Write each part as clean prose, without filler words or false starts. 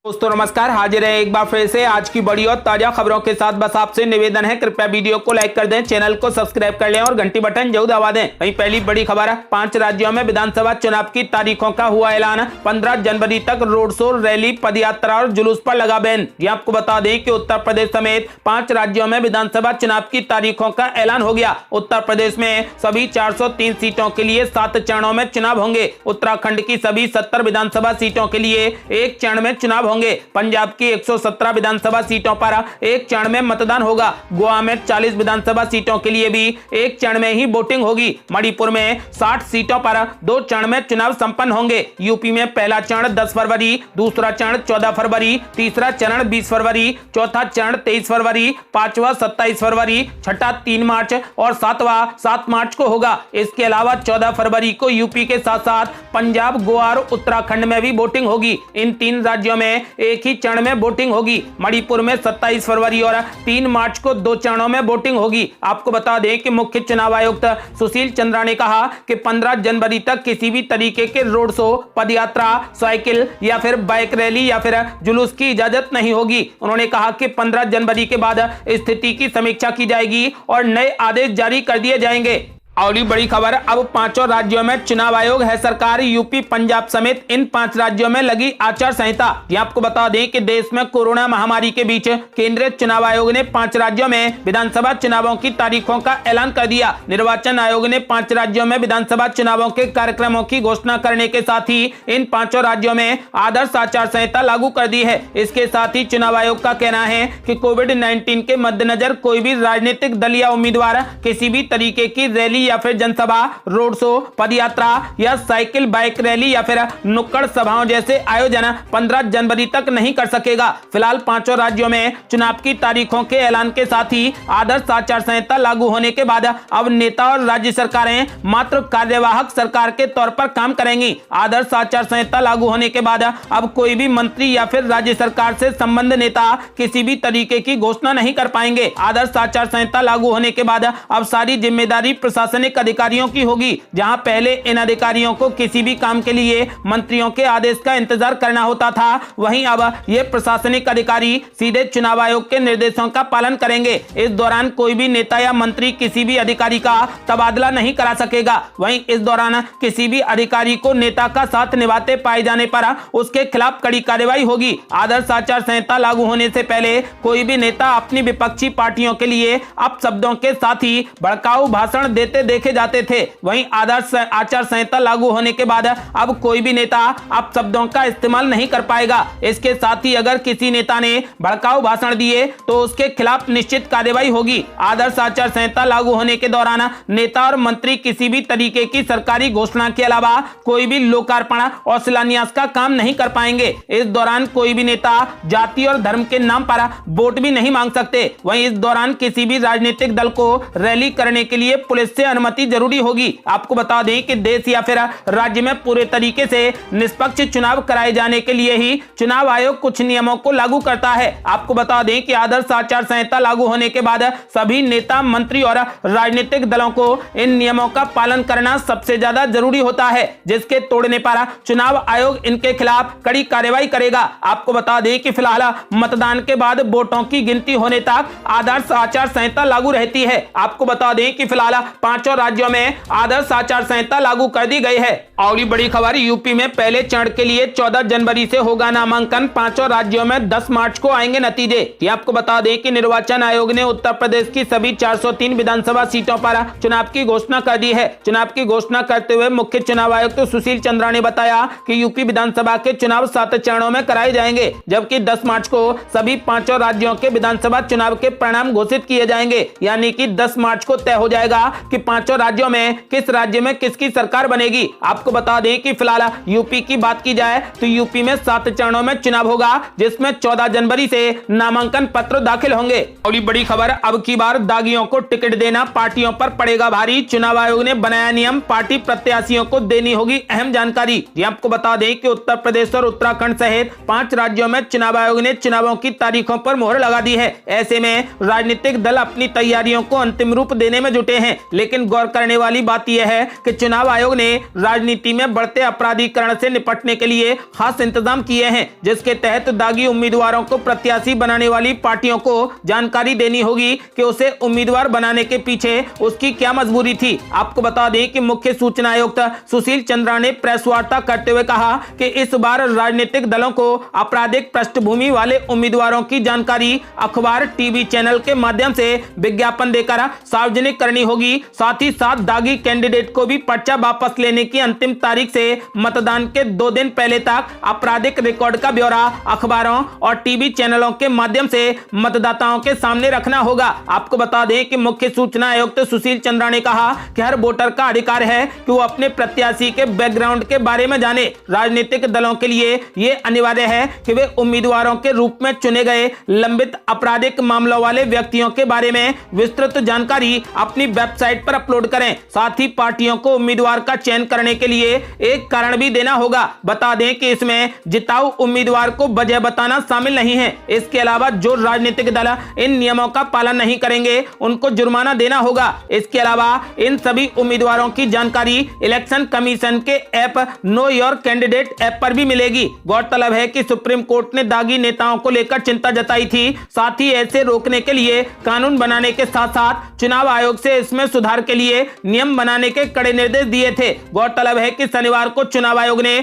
दोस्तों नमस्कार, हाजिर है एक बार फिर से आज की बड़ी और ताजा खबरों के साथ। बस आपसे निवेदन है, कृपया वीडियो को लाइक कर दें, चैनल को सब्सक्राइब कर लें और घंटी बटन जरूर दबा दें। वहीं पहली बड़ी खबर है, 5 राज्यों में विधानसभा चुनाव की तारीखों का हुआ ऐलान। 15 जनवरी तक रोड शो, रैली, पदयात्रा और जुलूस पर लगा बैन। ये आपको बता दें कि उत्तर प्रदेश समेत 5 राज्यों में विधानसभा चुनाव की तारीखों का ऐलान हो गया। उत्तर प्रदेश में सभी 403 सीटों के लिए 7 चरणों में चुनाव होंगे। उत्तराखंड की सभी 70 विधानसभा सीटों के लिए 1 चरण में चुनाव होंगे। पंजाब की 117 विधानसभा सीटों पर 1 चरण में मतदान होगा। गोवा में 40 विधानसभा सीटों के लिए भी 1 चरण में ही वोटिंग होगी। मणिपुर में 60 सीटों पर 2 चरण में चुनाव संपन्न होंगे। यूपी में पहला चरण 10 फरवरी, दूसरा चरण 14 फरवरी, तीसरा चरण 20 फरवरी, चौथा चरण 23 फरवरी, पांचवा 27 फरवरी, छठा 3 मार्च और सातवां 7 मार्च को होगा। इसके अलावा 14 फरवरी को यूपी के साथ साथ पंजाब, गोवा और उत्तराखंड में भी वोटिंग होगी। इन 3 राज्यों में एक ही चरण में वोटिंग होगी। मणिपुर में 27 फरवरी और 3 मार्च को 2 चरणों में वोटिंग होगी। आपको बता दें कि मुख्य चुनाव आयुक्त सुशील चंद्रा ने कहा कि 15 जनवरी तक किसी भी तरीके के रोड शो, पदयात्रा, साइकिल या फिर बाइक रैली या फिर जुलूस की इजाजत नहीं होगी। उन्होंने कहा कि 15 जनवरी के बाद स्थिति की समीक्षा की जाएगी और नए आदेश जारी कर दिए जाएंगे। और बड़ी खबर, अब 5 राज्यों में चुनाव आयोग है सरकार। यूपी, पंजाब समेत इन 5 राज्यों में लगी आचार संहिता। ये आपको बता दें कि देश में कोरोना महामारी के बीच केंद्रीय चुनाव आयोग ने 5 राज्यों में विधानसभा चुनावों की तारीखों का ऐलान कर दिया। निर्वाचन आयोग ने 5 राज्यों में विधानसभा चुनावों के कार्यक्रमों की घोषणा करने के साथ ही इन 5 राज्यों में आदर्श आचार संहिता लागू कर दी है। इसके साथ ही चुनाव आयोग का कहना है कि कोविड-19 के मद्देनजर कोई भी राजनीतिक दल या उम्मीदवार किसी भी तरीके की रैली या फिर जनसभा, रोड शो, पदयात्रा या साइकिल, बाइक रैली या फिर नुक्कड़ सभाओं जैसे आयोजन 15 जनवरी तक नहीं कर सकेगा। फिलहाल 5 राज्यों में चुनाव की तारीखों के ऐलान के साथ ही आदर्श आचार संहिता लागू होने के बाद अब नेता और राज्य सरकारें मात्र कार्यवाहक सरकार के तौर पर काम करेंगी। आदर्श आचार संहिता लागू होने के बाद अब कोई भी मंत्री या फिर राज्य सरकार से संबंध नेता किसी भी तरीके की घोषणा नहीं कर पाएंगे। आदर्श आचार संहिता लागू होने के बाद अब सारी जिम्मेदारी प्रशासनिक अधिकारियों की होगी। जहां पहले इन अधिकारियों को किसी भी काम के लिए मंत्रियों के आदेश का इंतजार करना होता था, वहीं अब ये प्रशासनिक अधिकारी सीधे चुनाव आयोग के निर्देशों का पालन करेंगे। इस दौरान कोई भी नेता या मंत्री किसी भी अधिकारी का तबादला नहीं करा सकेगा। वहीं इस दौरान किसी भी अधिकारी को नेता का साथ निभाते पाए जाने पर उसके खिलाफ कड़ी कार्रवाई होगी। आदर्श आचार संहिता लागू होने से पहले कोई भी नेता अपनी विपक्षी पार्टियों के लिए अपशब्दों के साथ ही भड़काऊ भाषण देते देखे जाते थे। वहीं आदर्श आचार संहिता लागू होने के बाद अब कोई भी नेता अपशब्दों का इस्तेमाल नहीं कर पाएगा। इसके साथ ही अगर किसी नेता ने भड़काऊ भाषण दिए तो उसके खिलाफ निश्चित कार्रवाई होगी। आदर्श आचार संहिता लागू होने के दौरान नेता और मंत्री किसी भी तरीके की सरकारी घोषणा के अलावा कोई भी लोकार्पण और शिलान्यास का काम नहीं कर पाएंगे। इस दौरान कोई भी नेता जाति और धर्म के नाम पर वोट भी नहीं मांग सकते। वहीं इस दौरान किसी भी राजनीतिक दल को रैली करने के लिए पुलिस से अनुमति जरूरी होगी। आपको बता दें कि देश या फिर राज्य में पूरे तरीके से निष्पक्ष चुनाव कराए जाने के लिए ही चुनाव आयोग कुछ नियमों को लागू करता है। आपको बता दें कि आदर्श आचार संहिता लागू होने के बाद सभी नेता, मंत्री और राजनीतिक दलों को इन नियमों का पालन करना सबसे ज्यादा जरूरी होता है, जिसके तोड़ने पर चुनाव आयोग इनके खिलाफ कड़ी कार्रवाई करेगा। आपको बता दें कि फिलहाल मतदान के बाद वोटों की गिनती होने तक आदर्श आचार संहिता लागू रहती है। आपको बता दें कि फिलहाल 5 राज्यों में आदर्श आचार संहिता लागू कर दी गई है। और बड़ी खबर, यूपी में पहले चरण के लिए 14 जनवरी से होगा नामांकन। 5 राज्यों में 10 मार्च को आएंगे नतीजे। ये आपको बता दें कि निर्वाचन आयोग ने उत्तर प्रदेश की सभी 403 विधानसभा सीटों पर चुनाव की घोषणा कर दी है। चुनाव की घोषणा करते हुए मुख्य चुनाव आयुक्त सुशील चंद्रा ने बताया कि यूपी विधानसभा के चुनाव 7 चरणों में कराए जाएंगे, जबकि 10 मार्च को सभी 5 राज्यों के विधानसभा चुनाव के परिणाम घोषित किए जाएंगे। यानी कि 10 मार्च को तय हो जाएगा कि 5 राज्यों में किस राज्य में किसकी सरकार बनेगी। आपको बता दें कि फिलहाल यूपी की बात की जाए तो यूपी में 7 चरणों में चुनाव होगा, जिसमें 14 जनवरी से नामांकन पत्र दाखिल होंगे। और बड़ी खबर, अब की बार दागियों को टिकट देना पार्टियों पर पड़ेगा भारी। चुनाव आयोग ने बनाया नियम, पार्टी प्रत्याशियों को देनी होगी अहम जानकारी। ये आपको बता दें कि उत्तर प्रदेश और उत्तराखंड सहित 5 राज्यों में चुनाव आयोग ने चुनावों की तारीखों पर मोहर लगा दी है। ऐसे में राजनीतिक दल अपनी तैयारियों को अंतिम रूप देने में जुटे हैं, लेकिन लेकिन गौर करने वाली बात यह है कि चुनाव आयोग ने राजनीति में बढ़ते अपराधीकरण से निपटने के लिए खास इंतजाम किए हैं, जिसके तहत दागी उम्मीदवारों को प्रत्याशी बनाने वाली पार्टियों को जानकारी देनी होगी कि उसे उम्मीदवार बनाने के पीछे उसकी क्या मजबूरी थी। आपको बता दें कि मुख्य सूचना आयुक्त सुशील चंद्रा ने प्रेस वार्ता करते हुए कहा कि इस बार राजनीतिक दलों को आपराधिक पृष्ठभूमि वाले उम्मीदवारों की जानकारी अखबार, टीवी चैनल के माध्यम से विज्ञापन देकर सार्वजनिक करनी होगी। साथ ही साथ दागी कैंडिडेट को भी पर्चा वापस लेने की अंतिम तारीख से मतदान के 2 दिन पहले तक आपराधिक रिकॉर्ड का ब्यौरा अखबारों और टीवी चैनलों के माध्यम से मतदाताओं के सामने रखना होगा। आपको बता दें कि मुख्य सूचना आयुक्त सुशील चंद्रा ने कहा कि हर वोटर का अधिकार है कि वो अपने प्रत्याशी के बैकग्राउंड के बारे में जाने। राजनीतिक दलों के लिए यह अनिवार्य है कि वे उम्मीदवारों के रूप में चुने गए लंबित आपराधिक मामलों वाले व्यक्तियों के बारे में विस्तृत जानकारी अपनी वेबसाइट पर अपलोड करें। साथ ही पार्टियों को उम्मीदवार का चयन करने के लिए एक कारण भी देना होगा। बता दें कि इसमें जिताऊ उम्मीदवार को वजह बताना शामिल नहीं है। इसके अलावा जो राजनीतिक दल इन नियमों का पालन नहीं करेंगे उनको जुर्माना देना होगा। इसके अलावा इन सभी उम्मीदवारों की जानकारी इलेक्शन कमीशन के app know your candidate app पर भी मिलेगी। गौरतलब है कि सुप्रीम कोर्ट ने दागी नेताओं को लेकर चिंता जताई थी। साथ ही ऐसे रोकने के लिए कानून बनाने के साथ साथ चुनाव आयोग से इसमें सुधार के लिए नियम बनाने के कड़े निर्देश दिए थे। गौरतलब है कि शनिवार को चुनाव आयोग ने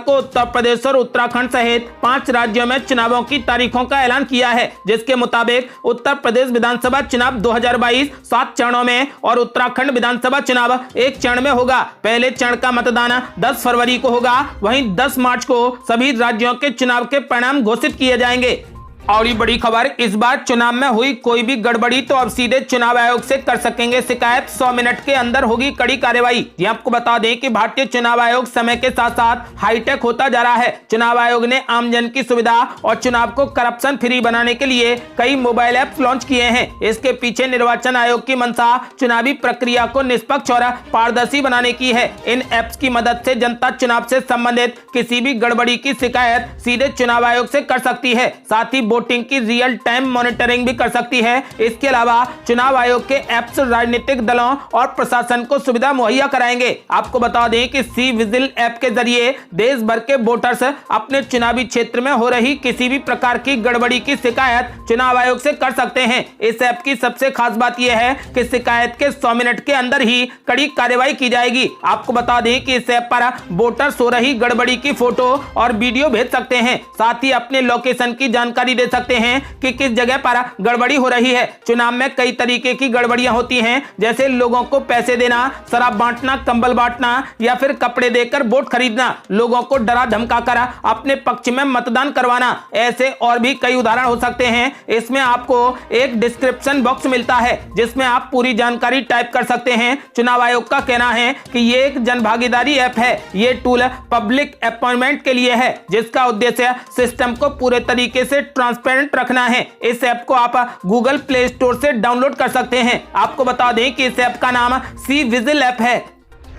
उत्तर प्रदेश और उत्तराखंड सहित 5 राज्यों में चुनावों की तारीखों का ऐलान किया है, जिसके मुताबिक उत्तर प्रदेश विधानसभा चुनाव 2022 7 चरणों में और उत्तराखंड विधानसभा चुनाव 1 चरण में होगा। पहले चरण का मतदान 10 फरवरी को होगा, वहीं 10 मार्च को सभी राज्यों के चुनाव के परिणाम घोषित किए जाएंगे। और ये बड़ी खबर, इस बार चुनाव में हुई कोई भी गड़बड़ी तो अब सीधे चुनाव आयोग से कर सकेंगे शिकायत। 100 मिनट के अंदर होगी कड़ी कार्रवाई। ये आपको बता दें कि भारतीय चुनाव आयोग समय के साथ साथ हाईटेक होता जा रहा है। चुनाव आयोग ने आमजन की सुविधा और चुनाव को करप्शन फ्री बनाने के लिए कई मोबाइल ऐप लॉन्च किए हैं। इसके पीछे निर्वाचन आयोग की मंशा चुनावी प्रक्रिया को निष्पक्ष और पारदर्शी बनाने की है। इन एप्स की मदद से जनता चुनाव से संबंधित किसी भी गड़बड़ी की शिकायत सीधे चुनाव आयोग से कर सकती है। साथ ही वोटिंग की रियल टाइम मॉनिटरिंग भी कर सकती है। इसके अलावा चुनाव आयोग के ऐप्स राजनीतिक दलों और प्रशासन को सुविधा मुहैया कराएंगे। आपको बता दें कि सी विजिल ऐप के जरिए देश भर के वोटर्स अपने चुनावी क्षेत्र में हो रही किसी भी प्रकार की गड़बड़ी की शिकायत चुनाव आयोग से कर सकते हैं। इस ऐप की सबसे खास बात यह है कि शिकायत के 100 मिनट के अंदर ही कड़ी कार्रवाई की जाएगी। आपको बता दें कि इस ऐप पर वोटर्स हो रही गड़बड़ी की फोटो और वीडियो भेज सकते हैं। साथ ही अपने लोकेशन की जानकारी दे सकते हैं कि किस जगह पर गड़बड़ी हो रही है। चुनाव में कई तरीके की गड़बड़ियां होती हैं, जैसे लोगों को पैसे देना, शराब बांटना, कंबल बांटना या फिर कपड़े देकर वोट खरीदना, लोगों को डरा धमकाकर अपने पक्ष में मतदान करवाना। ऐसे और भी कई उदाहरण हो सकते हैं। इसमें आपको एक डिस्क्रिप्शन बॉक्स मिलता है जिसमें आप पूरी जानकारी टाइप कर सकते हैं। चुनाव आयोग का कहना है कि ये एक जनभागीदारी ऐप है। ये टूल पब्लिक अपॉइंटमेंट के लिए है, जिसका उद्देश्य सिस्टम को पूरे तरीके से ट्रांसपेरेंट रखना है। इस ऐप को आप गूगल प्ले स्टोर से डाउनलोड कर सकते हैं। आपको बता दें कि इस ऐप का नाम सी विजिल ऐप है।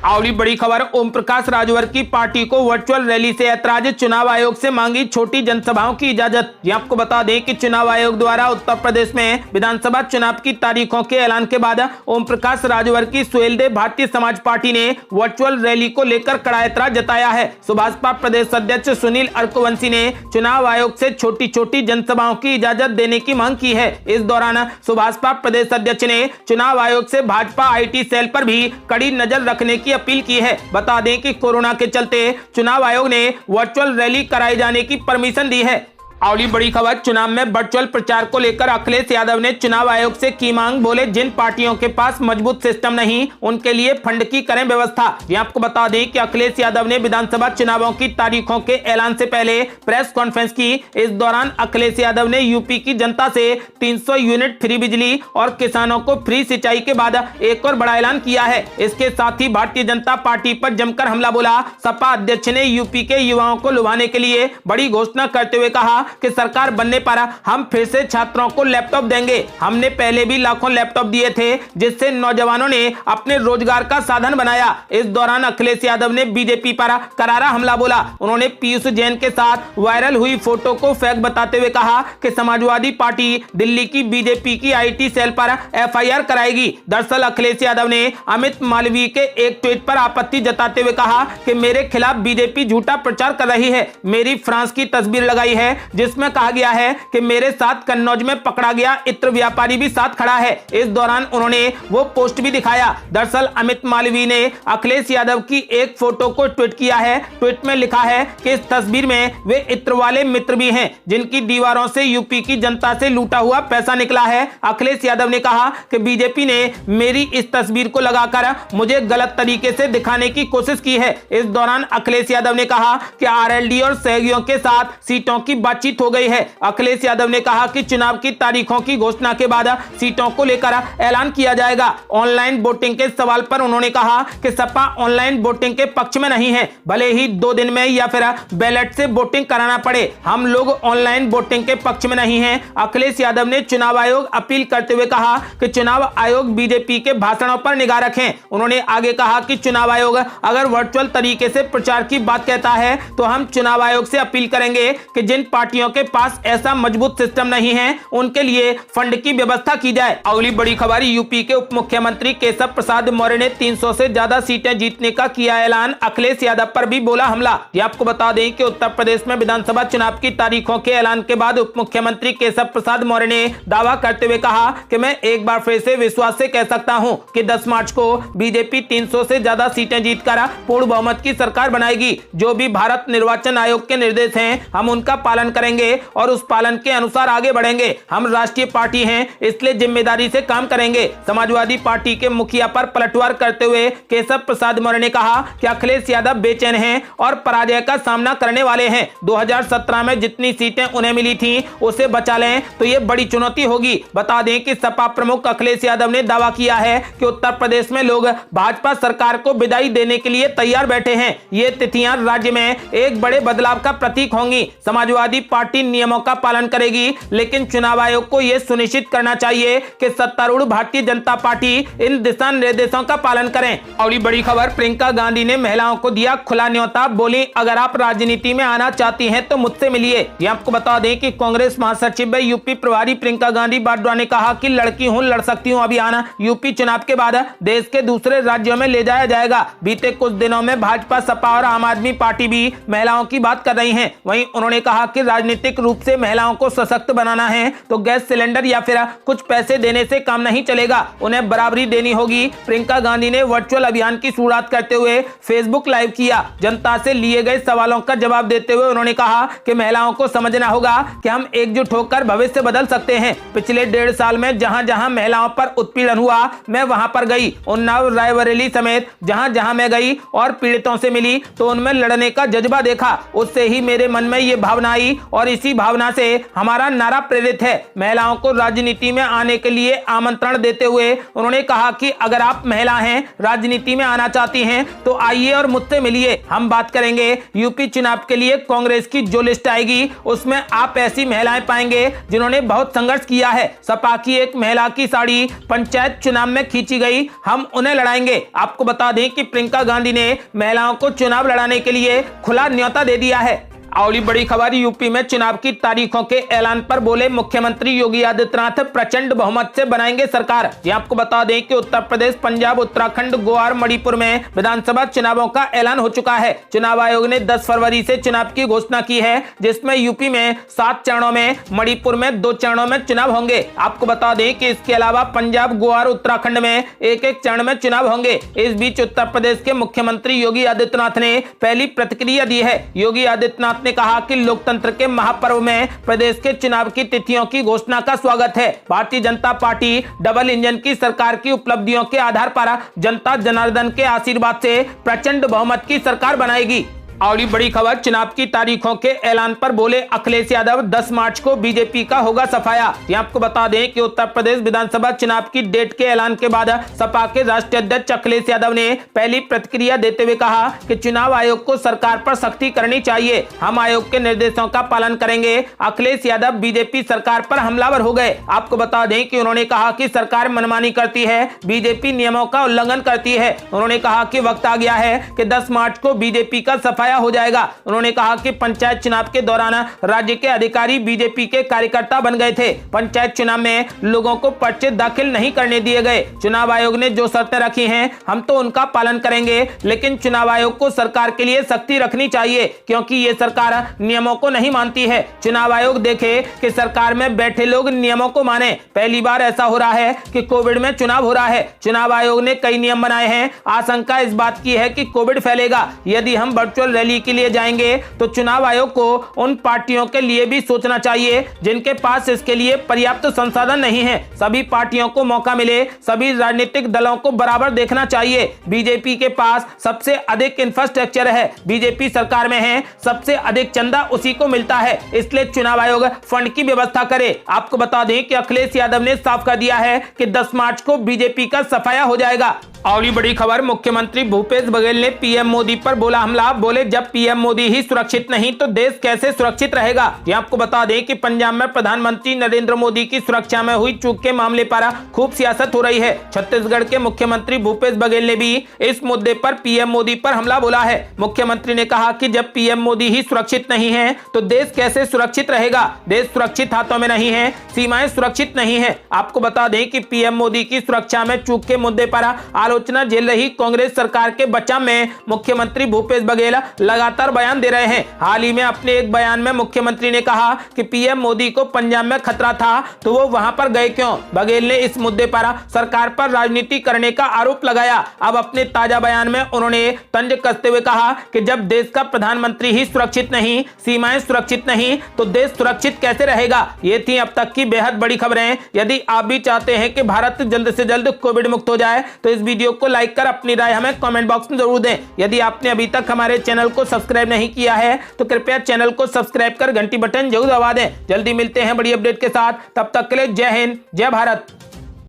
और बड़ी खबर, ओम प्रकाश राजभर की पार्टी को वर्चुअल रैली से ऐतराज, चुनाव आयोग से मांगी छोटी जनसभाओं की इजाजत। ये आपको बता दें कि चुनाव आयोग द्वारा उत्तर प्रदेश में विधानसभा चुनाव की तारीखों के ऐलान के बाद ओम प्रकाश राजभर की सुहेलदेव भारतीय समाज पार्टी ने वर्चुअल रैली को लेकर कड़ा ऐतराज जताया है। सुभाषपा प्रदेश अध्यक्ष सुनील अर्कवंशी ने चुनाव आयोग से छोटी छोटी जनसभाओं की इजाजत देने की मांग की है। इस दौरान सुभाषपा प्रदेश अध्यक्ष ने चुनाव आयोग से भाजपा IT सेल पर भी कड़ी नजर रखने की अपील की है। बता दें कि कोरोना के चलते चुनाव आयोग ने वर्चुअल रैली कराए जाने की परमिशन दी है। और बड़ी खबर, चुनाव में वर्चुअल प्रचार को लेकर अखिलेश यादव ने चुनाव आयोग से की मांग। बोले, जिन पार्टियों के पास मजबूत सिस्टम नहीं उनके लिए फंड की करें व्यवस्था। ये आपको बता दें कि अखिलेश यादव ने विधानसभा चुनावों की तारीखों के ऐलान से पहले प्रेस कॉन्फ्रेंस की। इस दौरान अखिलेश यादव ने यूपी की जनता से 300 यूनिट फ्री बिजली और किसानों को फ्री सिंचाई के बाद एक और बड़ा ऐलान किया है। इसके साथ ही भारतीय जनता पार्टी पर जमकर हमला बोला। सपा अध्यक्ष ने यूपी के युवाओं को लुभाने के लिए बड़ी घोषणा करते हुए कहा कि सरकार बनने पर हम फिर से छात्रों को लैपटॉप देंगे। हमने पहले भी लाखों लैपटॉप दिए थे जिससे नौजवानों ने अपने रोजगार का साधन बनाया। इस दौरान अखिलेश यादव ने बीजेपी पर करारा हमला बोला। उन्होंने पीयूष जैन के साथ वायरल हुई फोटो को फेक बताते हुए कहा कि समाजवादी पार्टी दिल्ली की बीजेपी की आईटी सेल पर एफआईआर कराएगी। दरअसल अखिलेश यादव ने अमित मालवीय के एक ट्वीट पर आपत्ति जताते हुए कहा कि मेरे खिलाफ बीजेपी झूठा प्रचार कर रही है। मेरी फ्रांस की तस्वीर लगाई है जिसमें कहा गया है कि मेरे साथ कन्नौज में पकड़ा गया इत्र व्यापारी भी साथ खड़ा है। इस दौरान उन्होंने वो पोस्ट भी दिखाया। दरअसल अमित मालवीय ने अखिलेश यादव की एक फोटो को ट्वीट किया है। ट्वीट में लिखा है कि इस तस्वीर में वे इत्र वाले मित्र भी हैं जिनकी दीवारों से यूपी की जनता से लूटा हुआ पैसा निकला है। अखिलेश यादव ने कहा कि बीजेपी ने मेरी इस तस्वीर को लगाकर मुझे गलत तरीके से दिखाने की कोशिश की है। इस दौरान अखिलेश यादव ने कहा कि आरएलडी और सहयोगियों के साथ सीटों की बातचीत हो गई है। अखिलेश यादव ने कहा कि चुनाव की तारीखों की घोषणा के बाद सीटों को लेकर ऐलान किया जाएगा। ऑनलाइन वोटिंग के सवाल पर उन्होंने कहा कि सपा ऑनलाइन वोटिंग के पक्ष में नहीं है, भले ही 2 दिन में या फिर बैलेट से वोटिंग कराना पड़े, हम लोग ऑनलाइन वोटिंग के पक्ष में नहीं हैं। अखिलेश यादव ने चुनाव आयोग अपील करते हुए कहा कि चुनाव आयोग बीजेपी के भाषणों पर निगाह रखें। उन्होंने आगे कहा कि चुनाव आयोग अगर वर्चुअल तरीके से प्रचार की बात कहता है तो हम चुनाव आयोग से अपील करेंगे कि जिन पार्टियों के पास ऐसा मजबूत सिस्टम नहीं है उनके लिए फंड की व्यवस्था की जाए। अगली बड़ी खबर, यूपी के उप मुख्यमंत्री केशव प्रसाद मौर्य ने 300 से ज्यादा सीटें जीतने का किया ऐलान। अखिलेश यादव पर भी बोला हमला। ये आपको बता दें कि उत्तर प्रदेश में विधानसभा चुनाव की तारीखों के ऐलान के बाद उप मुख्यमंत्री केशव प्रसाद मौर्य ने दावा करते हुए कहा कि मैं एक बार फिर से विश्वास से कह सकता हूं कि 10 मार्च को बीजेपी 300 से ज्यादा सीटें जीतकर पूर्ण बहुमत की सरकार बनाएगी। जो भी भारत निर्वाचन आयोग के निर्देश हैं हम उनका पालन करेंगे और उस पालन के अनुसार आगे बढ़ेंगे। हम राष्ट्रीय पार्टी हैं इसलिए जिम्मेदारी से काम करेंगे। समाजवादी पार्टी के मुखिया पर पलटवार करते हुए केशव प्रसाद मौर्य ने कहा कि अखिलेश यादव बेचैन हैं और पराजय का सामना करने वाले हैं। 2017 में जितनी सीटें उन्हें मिली थी उसे बचा लें तो ये बड़ी चुनौती होगी। बता दें कि सपा प्रमुख अखिलेश यादव ने दावा किया है कि उत्तर प्रदेश में लोग भाजपा सरकार को विदाई देने के लिए तैयार बैठे हैं। ये तिथियां राज्य में एक बड़े बदलाव का प्रतीक होंगी। समाजवादी पार्टी नियमों का पालन करेगी लेकिन चुनाव आयोग को यह सुनिश्चित करना चाहिए कि सत्तारूढ़ भारतीय जनता पार्टी इन दिशा निर्देशों का पालन करें। और बड़ी खबर, प्रियंका गांधी ने महिलाओं को दिया खुला न्योता, बोली अगर आप राजनीति में आना चाहती हैं तो मुझसे मिलिए। ये आपको बता दें कि कांग्रेस महासचिव यूपी प्रभारी प्रियंका गांधी वाड्रा ने कहा कि लड़की हूं, लड़ सकती हूं अभियान यूपी चुनाव के बाद देश के दूसरे राज्यों में ले जाया जाएगा। बीते कुछ दिनों में भाजपा, सपा और आम आदमी पार्टी भी महिलाओं की बात कर रही हैं। वहीं उन्होंने कहा कि राजनीतिक रूप से महिलाओं को सशक्त बनाना है तो गैस सिलेंडर या फिर कुछ पैसे देने से काम नहीं चलेगा, उन्हें बराबरी देनी होगी। प्रियंका गांधी ने वर्चुअल अभियान की शुरुआत करते हुए फेसबुक लाइव किया। जनता से लिए गए सवालों का जवाब देते हुए उन्होंने कहा कि महिलाओं को समझना होगा कि हम एकजुट होकर भविष्य बदल सकते हैं। पिछले 1.5 साल में जहां जहां महिलाओं पर उत्पीड़न हुआ मैं वहां पर गई। उन्नाव, रायबरेली समेत जहां जहां मैं गई और पीड़ितों से मिली तो उनमें लड़ने का जज्बा देखा। उससे ही मेरे मन में ये भावना आई और इसी भावना से हमारा नारा प्रेरित है। महिलाओं को राजनीति में आने के लिए आमंत्रण देते हुए उन्होंने कहा कि अगर आप महिला हैं, राजनीति में आना चाहती हैं तो आइए और मुझसे मिलिए, हम बात करेंगे। यूपी चुनाव के लिए कांग्रेस की जो लिस्ट आएगी उसमें आप ऐसी महिलाएं पाएंगे जिन्होंने बहुत संघर्ष किया है। सपा की एक महिला की साड़ी पंचायत चुनाव में खींची गई, हम उन्हें लड़ाएंगे। आपको बता दें कि प्रियंका गांधी ने महिलाओं को चुनाव लड़ाने के लिए खुला न्योता दे दिया है। और बड़ी खबर, यूपी में चुनाव की तारीखों के ऐलान पर बोले मुख्यमंत्री योगी आदित्यनाथ, प्रचंड बहुमत से बनाएंगे सरकार। ये आपको बता दें कि उत्तर प्रदेश, पंजाब, उत्तराखंड, गोवा और मणिपुर में विधानसभा चुनावों का ऐलान हो चुका है। चुनाव आयोग ने 10 फरवरी से चुनाव की घोषणा की है जिसमें यूपी में 7 चरणों में, मणिपुर में 2 चरणों में चुनाव होंगे। आपको बता दें कि इसके अलावा पंजाब, गोवा और उत्तराखंड में एक चरण में चुनाव होंगे। इस बीच उत्तर प्रदेश के मुख्यमंत्री योगी आदित्यनाथ ने पहली प्रतिक्रिया दी है। योगी आदित्यनाथ ने कहा कि लोकतंत्र के महापर्व में प्रदेश के चुनाव की तिथियों की घोषणा का स्वागत है। Bharatiya Janata party double engine की सरकार की उपलब्धियों के आधार पर जनता जनार्दन के आशीर्वाद से प्रचंड बहुमत की सरकार बनाएगी। और बड़ी खबर, चुनाव की तारीखों के ऐलान पर बोले अखिलेश यादव, 10 मार्च को बीजेपी का होगा सफाया। ये आपको बता दें कि उत्तर प्रदेश विधानसभा चुनाव की डेट के ऐलान के बाद सपा के राष्ट्रीय अध्यक्ष अखिलेश यादव ने पहली प्रतिक्रिया देते हुए कहा कि चुनाव आयोग को सरकार पर सख्ती करनी चाहिए, हम आयोग के निर्देशों का पालन करेंगे। अखिलेश यादव बीजेपी सरकार पर हमलावर हो गए। आपको बता दें कि उन्होंने कहा कि सरकार मनमानी करती है, बीजेपी नियमों का उल्लंघन करती है। उन्होंने कहा कि वक्त आ गया है कि 10 मार्च को बीजेपी का सफाया हो जाएगा। उन्होंने कहा कि पंचायत चुनाव के दौरान राज्य के अधिकारी बीजेपी के कार्यकर्ता बन गए थे। पंचायत चुनाव में लोगों को पर्चे दाखिल नहीं करने दिए गए। चुनाव आयोग ने जो शर्तें रखी हैं हम तो उनका पालन करेंगे, लेकिन चुनाव आयोग को सरकार के लिए सख्ती रखनी चाहिए क्योंकि ये सरकार नियमों को नहीं मानती है। चुनाव आयोग देखे कि सरकार में बैठे लोग नियमों को माने। पहली बार ऐसा हो रहा है कि कोविड में चुनाव हो रहा है। चुनाव आयोग ने कई नियम बनाए हैं। आशंका इस बात की है कि कोविड फैलेगा। यदि हम वर्चुअल रैली के लिए जाएंगे तो चुनाव आयोग को उन पार्टियों के लिए भी सोचना चाहिए जिनके पास इसके लिए पर्याप्त संसाधन नहीं है। सभी पार्टियों को मौका मिले, सभी राजनीतिक दलों को बराबर देखना चाहिए। बीजेपी के पास सबसे अधिक इंफ्रास्ट्रक्चर है, बीजेपी सरकार में है, सबसे अधिक चंदा उसी को मिलता है, इसलिए चुनाव आयोग फंड की व्यवस्था करे। आपको बता दें कि अखिलेश यादव ने साफ कर दिया है कि 10 मार्च को बीजेपी का सफाया हो जाएगा। और ये बड़ी खबर, मुख्यमंत्री भूपेश बघेल ने पीएम मोदी पर बोला हमला। बोले जब पीएम मोदी ही सुरक्षित नहीं तो देश कैसे सुरक्षित रहेगा। ये आपको बता दें कि पंजाब में प्रधानमंत्री नरेंद्र मोदी की सुरक्षा में हुई चूक के मामले पर खूब सियासत हो रही है। छत्तीसगढ़ के मुख्यमंत्री भूपेश बघेल ने भी इस मुद्दे पर पीएम मोदी पर हमला बोला है। मुख्यमंत्री ने कहा कि जब पीएम मोदी ही सुरक्षित नहीं है तो देश कैसे सुरक्षित रहेगा। देश सुरक्षित हाथों में नहीं है, सीमाएं सुरक्षित नहीं है। आपको बता दें कि पीएम मोदी की सुरक्षा में चूक के मुद्दे पर आलोचना झेल रही कांग्रेस सरकार के बचाव में मुख्यमंत्री भूपेश बघेल लगातार बयान दे रहे हैं। हाल ही में अपने एक बयान में मुख्यमंत्री ने कहा कि पीएम मोदी को पंजाब में खतरा था तो वो वहां पर गए क्यों। बघेल ने इस मुद्दे पर सरकार पर राजनीति करने का आरोप लगाया। अब अपने ताजा बयान में उन्होंने तंज कसते हुए कहा कि जब देश का प्रधानमंत्री ही सुरक्षित नहीं, सीमाएं सुरक्षित नहीं तो देश सुरक्षित कैसे रहेगा। ये थी अब तक की बेहद बड़ी खबरें। यदि आप भी चाहते हैं कि भारत जल्द से जल्द कोविड मुक्त हो जाए तो इस वीडियो को लाइक कर अपनी राय हमें कमेंट बॉक्स में जरूर दें। यदि आपने अभी तक हमारे चैनल को सब्सक्राइब नहीं किया है तो कृपया चैनल को सब्सक्राइब कर घंटी बटन जरूर दबा दें। जल्दी मिलते हैं बड़ी अपडेट के साथ, तब तक के लिए जय हिंद, जय भारत।